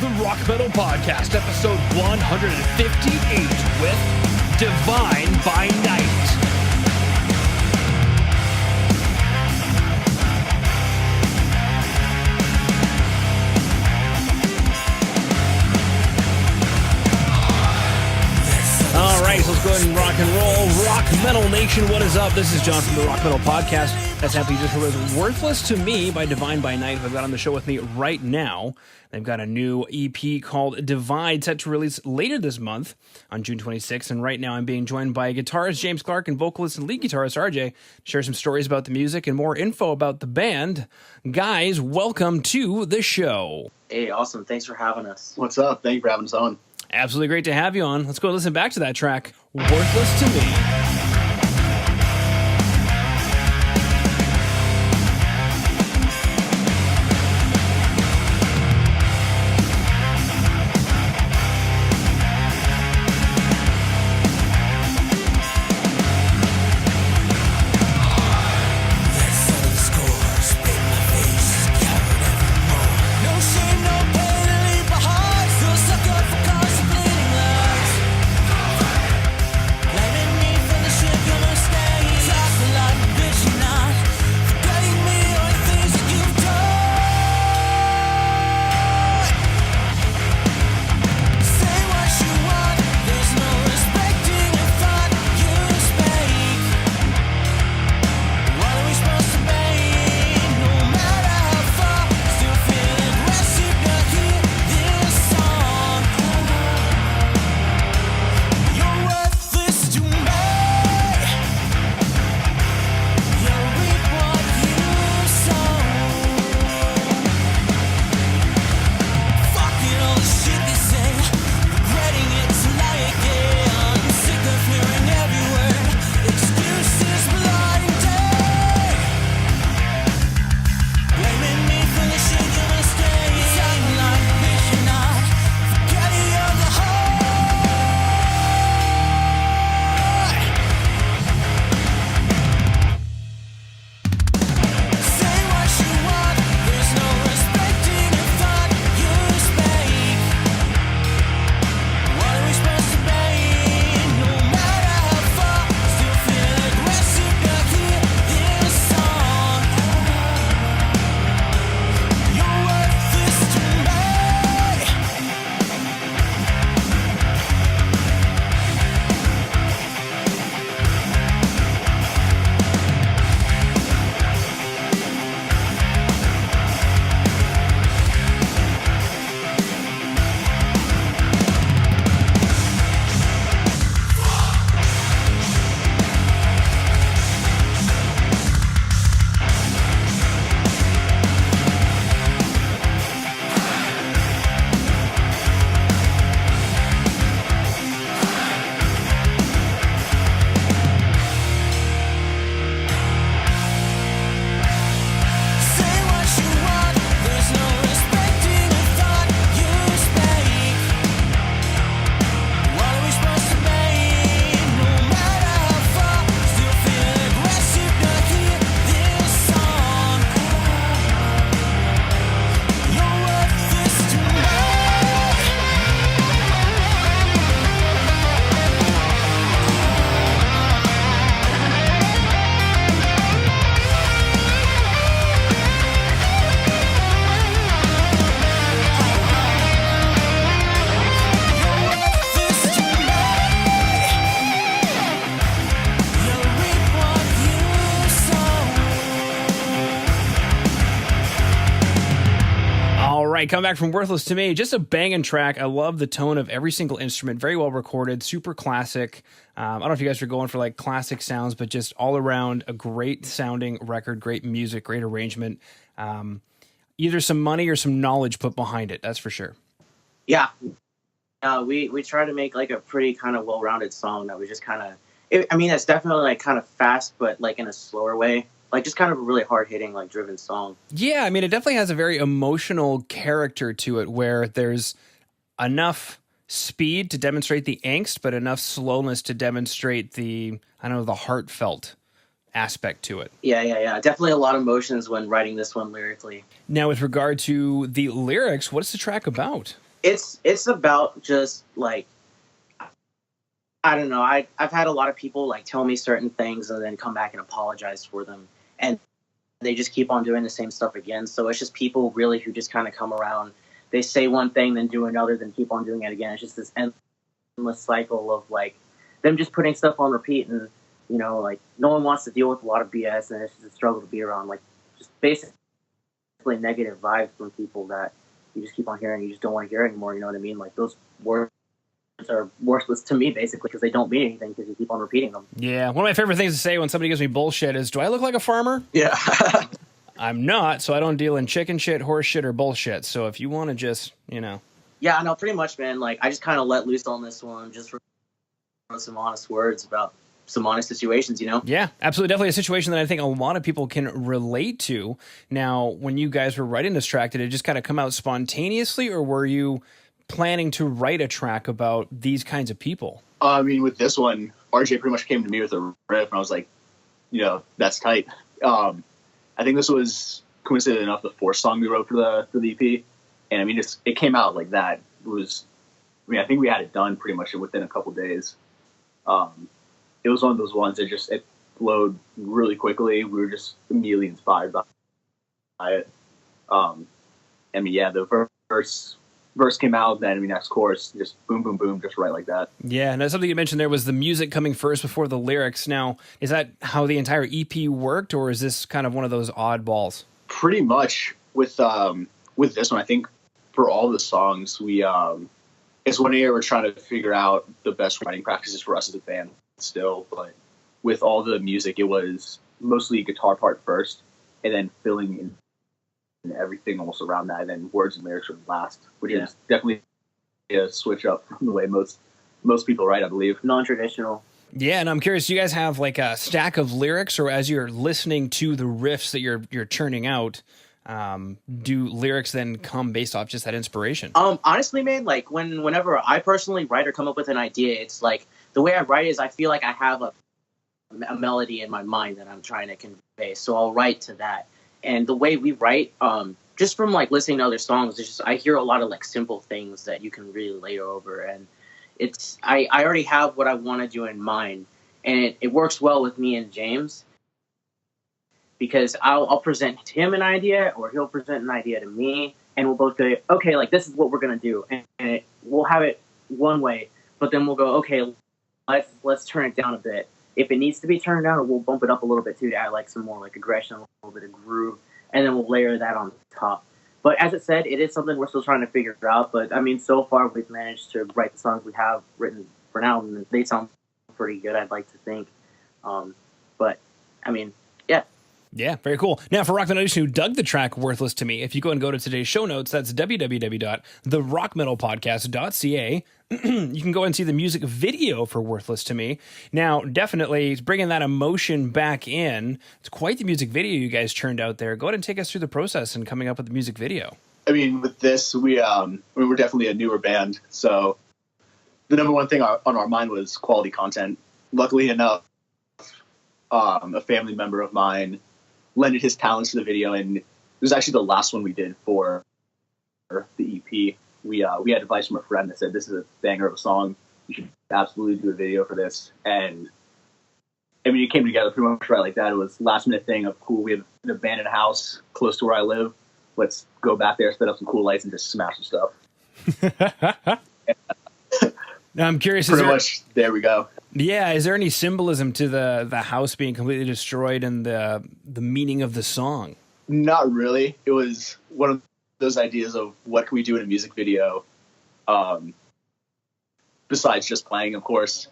the Rock Metal Podcast, episode 158 with Divine by Night. All right, so let's go ahead and rock and roll. Rock Metal Nation, what is up? This is John from the Rock Metal Podcast. As happy you just heard was Worthless to Me by Divine by Night, who I've got on the show with me right now. They've got a new EP called Divide, set to release later this month on June 26th. And right now I'm being joined by guitarist James Clark and vocalist and lead guitarist RJ to share some stories about the music and more info about the band. Guys, welcome to the show. Hey, awesome. Thanks for having us. What's up? Thank you for having us on. Absolutely great to have you on. Let's go listen back to that track, Worthless to Me. Come back from Worthless to Me, just a banging track. I love the tone of every single instrument, very well recorded, super classic. I don't know if you guys are going for like classic sounds, but just all around a great sounding record, great music, great arrangement. Either some money or some knowledge put behind it, that's for sure. Yeah, we try to make like a pretty kind of well-rounded song that we just kind of, I mean, it's definitely like kind of fast, but like in a slower way. Like, just kind of a really hard-hitting, like, driven song. Yeah, I mean, it definitely has a very emotional character to it where there's enough speed to demonstrate the angst, but enough slowness to demonstrate the, I don't know, the heartfelt aspect to it. Yeah. Definitely a lot of emotions when writing this one lyrically. Now, with regard to the lyrics, what's the track about? It's about just like, I don't know. I've had a lot of people like tell me certain things and then come back and apologize for them, and they just keep on doing the same stuff again. So it's just people really who just kind of come around. They say one thing, then do another, then keep on doing it again. It's just this endless cycle of like them just putting stuff on repeat, and like no one wants to deal with a lot of BS, and it's just a struggle to be around. Like just basically negative vibes from people that you just keep on hearing. You just don't want to hear anymore. You know what I mean? Like those words are worthless to me basically because they don't mean anything because you keep on repeating them. Yeah, one of my favorite things to say when somebody gives me bullshit is, "Do I look like a farmer?" Yeah. I'm not, so I don't deal in chicken shit, horse shit, or bullshit. So if you want to just, Yeah, no, pretty much, man. Like I just kind of let loose on this one, just for some honest words about some honest situations, Yeah, absolutely. Definitely a situation that I think a lot of people can relate to. Now, when you guys were writing this track, did it just kind of come out spontaneously, or were you planning to write a track about these kinds of people? I mean, with this one, RJ pretty much came to me with a riff, and I was like, that's tight. I think this was, coincident enough, the fourth song we wrote for the EP, and I mean, it came out like that. I think we had it done pretty much within a couple days. It was one of those ones that it flowed really quickly. We were just immediately inspired by it. I mean, yeah, the verse came out, then next chorus, just boom, boom, boom, just right like that. Yeah, and something you mentioned there was the music coming first before the lyrics. Now, is that how the entire EP worked, or is this kind of one of those oddballs? Pretty much with this one, I think for all the songs, it's one year we're trying to figure out the best writing practices for us as a band still, but with all the music, it was mostly guitar part first, and then filling in and everything almost around that, and then words and lyrics were last, which is definitely a switch up from the way most people write, I believe. Non-traditional. Yeah, and I'm curious, do you guys have like a stack of lyrics, or as you're listening to the riffs that you're churning out, do lyrics then come based off just that inspiration? Honestly, man, like whenever I personally write or come up with an idea, it's like the way I write is I feel like I have a melody in my mind that I'm trying to convey, so I'll write to that. And the way we write, just from like listening to other songs, it's just I hear a lot of like simple things that you can really layer over, and I already have what I want to do in mind, and it works well with me and James because I'll present him an idea, or he'll present an idea to me, and we'll both go, okay, like this is what we're gonna do, and we'll have it one way, but then we'll go, okay, let's turn it down a bit. If it needs to be turned down, we'll bump it up a little bit too to add like some more like aggression, a little bit of groove, and then we'll layer that on top. But as it said, it is something we're still trying to figure out. But I mean, so far we've managed to write the songs we have written for now, and they sound pretty good, I'd like to think. But I mean, yeah. Yeah, very cool. Now, for Rock Metal Nation who dug the track Worthless to Me, if you go and go to today's show notes, that's www.therockmetalpodcast.ca. You can go and see the music video for Worthless to Me. Now, definitely bringing that emotion back in. It's quite the music video you guys churned out there. Go ahead and take us through the process in coming up with the music video. I mean, with this, we're definitely a newer band, so the number one thing on our mind was quality content. Luckily enough, a family member of mine lended his talents to the video, and it was actually the last one we did for the EP. We had advice from a friend that said, this is a banger of a song. You should absolutely do a video for this. And I mean, it came together pretty much right like that. It was last minute thing of cool. We have an abandoned house close to where I live. Let's go back there, set up some cool lights, and just smash some stuff. Now, I'm curious. Pretty much, there we go. Yeah, is there any symbolism to the house being completely destroyed and the meaning of the song? Not really. It was one of those ideas of what can we do in a music video, besides just playing. Of course,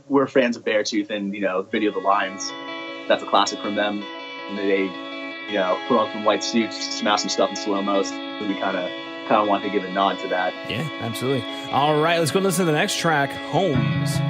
we're fans of Beartooth and Video the Lines. That's a classic from them. And they put on some white suits, smash some stuff in slow mo. So we kind of want to give a nod to that. Yeah, absolutely. All right, let's go listen to the next track, Homes.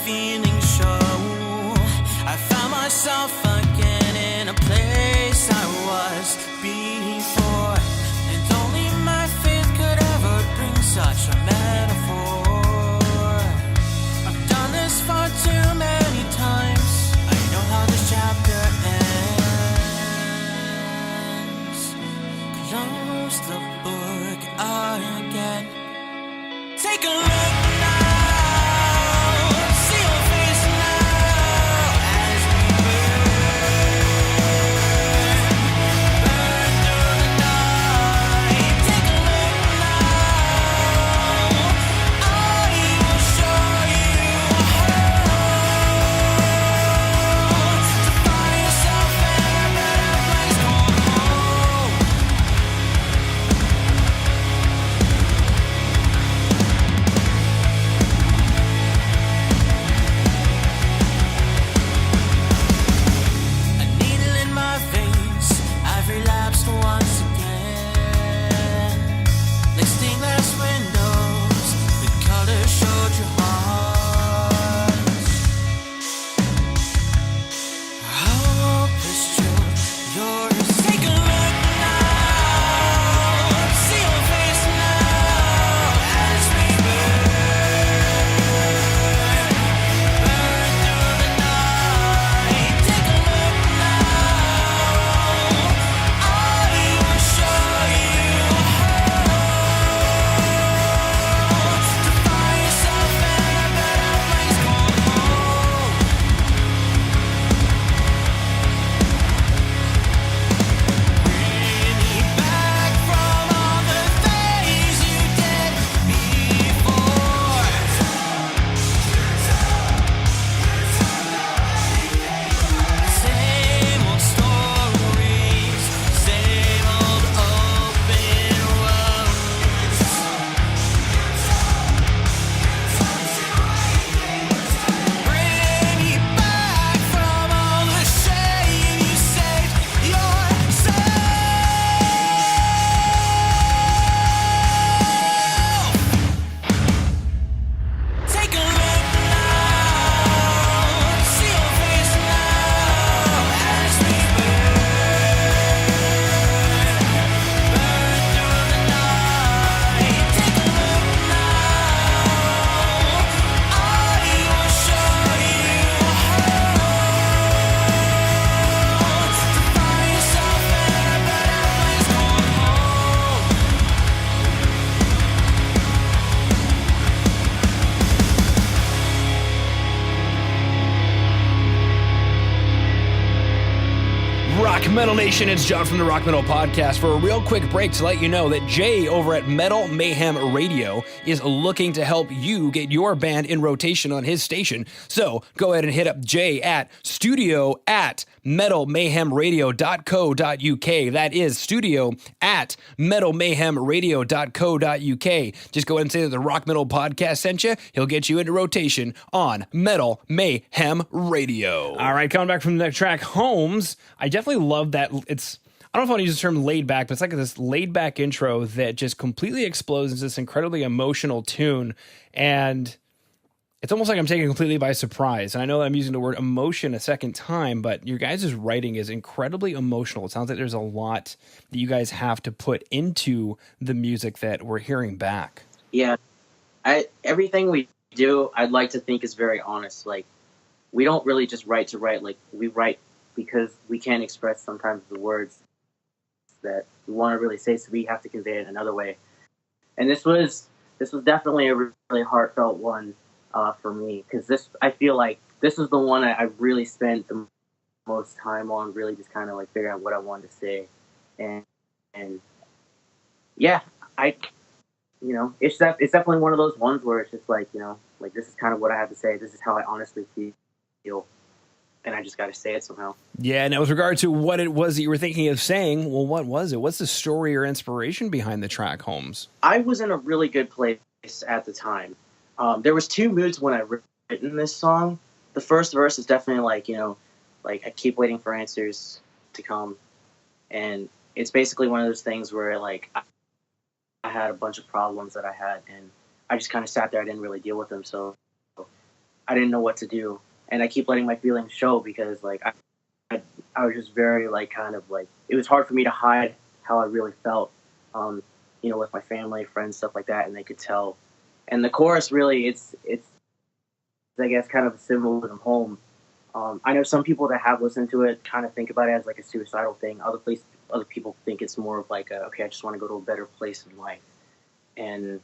feelings show. I found myself again in a place I was before, and only my faith could ever bring such a metaphor. I've done this far too many times. I know how this chapter ends. Close the book again. Take a look now, see your face now as we burn through the night. Take a look now, I will show you how to find yourself in a better place. Going home. A needle in my veins, I've relapsed once again. Like stained glass windows, the color showed your heart. Hope is true, yours. Take a look now, see your face now as we burn through the night. Take a look now, I will show you how to find yourself in a better place. Going home. Bring me back from all the things you did before. Same old stories, same old open wounds. Bring me back from all the shame you saved yourself. Take a look now, see your face now as we burn through the night. Take a look now, I will show you how to find yourself in a better place. Going home. Rock Metal Nation, it's John from the Rock Metal Podcast for a real quick break to let you know that Jay over at Metal Mayhem Radio is looking to help you get your band in rotation on his station. So go ahead and hit up Jay at studio@metalmayhemradio.co.uk. That is studio@metalmayhemradio.co.uk. Just go ahead and say that the Rock Metal Podcast sent you. He'll get you into rotation on Metal Mayhem Radio. All right, coming back from the track Homes, I definitely love that. It's, I don't know if I want to use the term laid back, but it's like this laid back intro that just completely explodes into this incredibly emotional tune. And it's almost like I'm taken completely by surprise. And I know that I'm using the word emotion a second time, but your guys' writing is incredibly emotional. It sounds like there's a lot that you guys have to put into the music that we're hearing back. Yeah, everything we do, I'd like to think is very honest. Like, we don't really just write to write. Like, we write because we can't express sometimes the words that we want to really say, so we have to convey it another way. And this was definitely a really heartfelt one for me, because I feel like this is the one I really spent the most time on, really just kind of like figuring out what I wanted to say. And yeah, it's definitely one of those ones where it's just like, like, this is kind of what I have to say. This is how I honestly feel. And I just got to say it somehow. Yeah, now with regard to what it was that you were thinking of saying, well, what was it? What's the story or inspiration behind the track Homes? I was in a really good place at the time. There was two moods when I written this song. The first verse is definitely like, like I keep waiting for answers to come. And it's basically one of those things where like I had a bunch of problems that I had, and I just kind of sat there. I didn't really deal with them. So I didn't know what to do, and I keep letting my feelings show because like I was just very like kind of like it was hard for me to hide how I really felt, you know, with my family, friends, stuff like that, and they could tell. And the chorus really, it's I guess kind of a symbolism home. I know some people that have listened to it kind of think about it as like a suicidal thing. Other people think it's more of like okay, I just want to go to a better place in life, and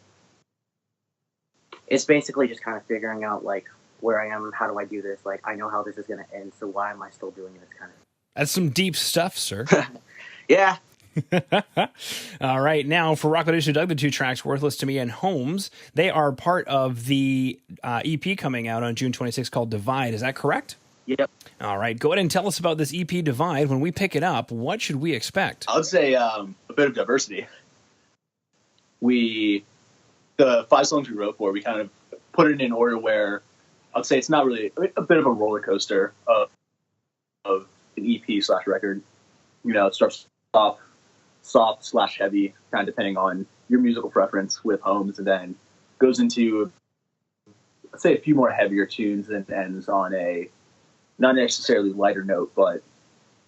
it's basically just kind of figuring out like where I am, how do I do this? Like I know how this is going to end, so why am I still doing this kind of? That's some deep stuff, sir. Yeah. All right. Now, for Rock Nation Doug, the two tracks, Worthless to Me and Homes, they are part of the EP coming out on June 26th called Divide. Is that correct? Yep. All right. Go ahead and tell us about this EP Divide. When we pick it up, what should we expect? I would say a bit of diversity. The 5 songs we wrote for, we kind of put it in order where I would say it's not really a bit of a roller coaster of an EP/record. You know, it starts off soft/heavy, kind of depending on your musical preference with Homes, and then goes into, let's say, a few more heavier tunes and ends on a not necessarily lighter note, but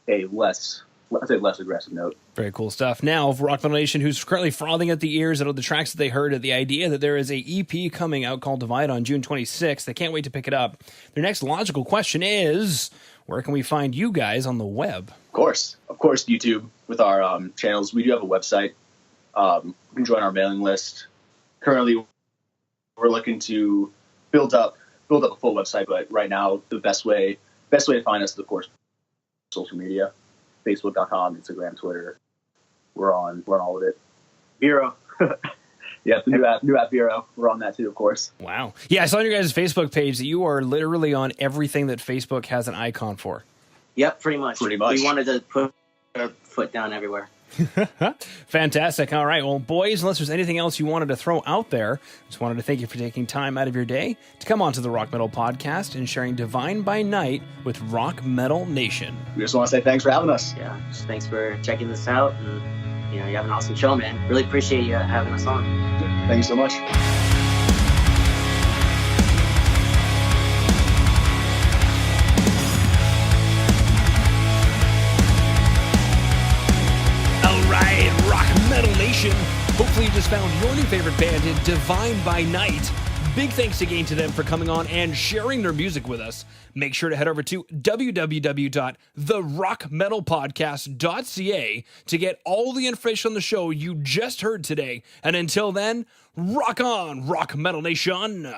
a less aggressive note. Very cool stuff. Now, for Rock Metal Nation, who's currently frothing at the ears out of the tracks that they heard at the idea that there is a EP coming out called Divide on June 26th, they can't wait to pick it up. Their next logical question is, where can we find you guys on the web? Of course, YouTube with our channels. We do have a website. You can join our mailing list. Currently, we're looking to build up a full website, but right now the best way to find us is, of course, social media. Facebook.com, Instagram, Twitter. We're on all of it. Vero. Yeah, the new app Vero. We're on that too, of course. Wow. Yeah, I saw on your guys' Facebook page that you are literally on everything that Facebook has an icon for. Yep, pretty much. We wanted to put our foot down everywhere. Fantastic. All right. Well, boys, unless there's anything else you wanted to throw out there, just wanted to thank you for taking time out of your day to come onto the Rock Metal Podcast and sharing Divine by Night with Rock Metal Nation. We just want to say thanks for having us. Yeah, just thanks for checking this out, and you have an awesome show, man. Really appreciate you having us on. Thank you so much. Hopefully you just found your new favorite band in Divine by Night. Big thanks again to them for coming on and sharing their music with us. Make sure to head over to www.therockmetalpodcast.ca to get all the information on the show you just heard today. And until then, rock on, Rock Metal Nation.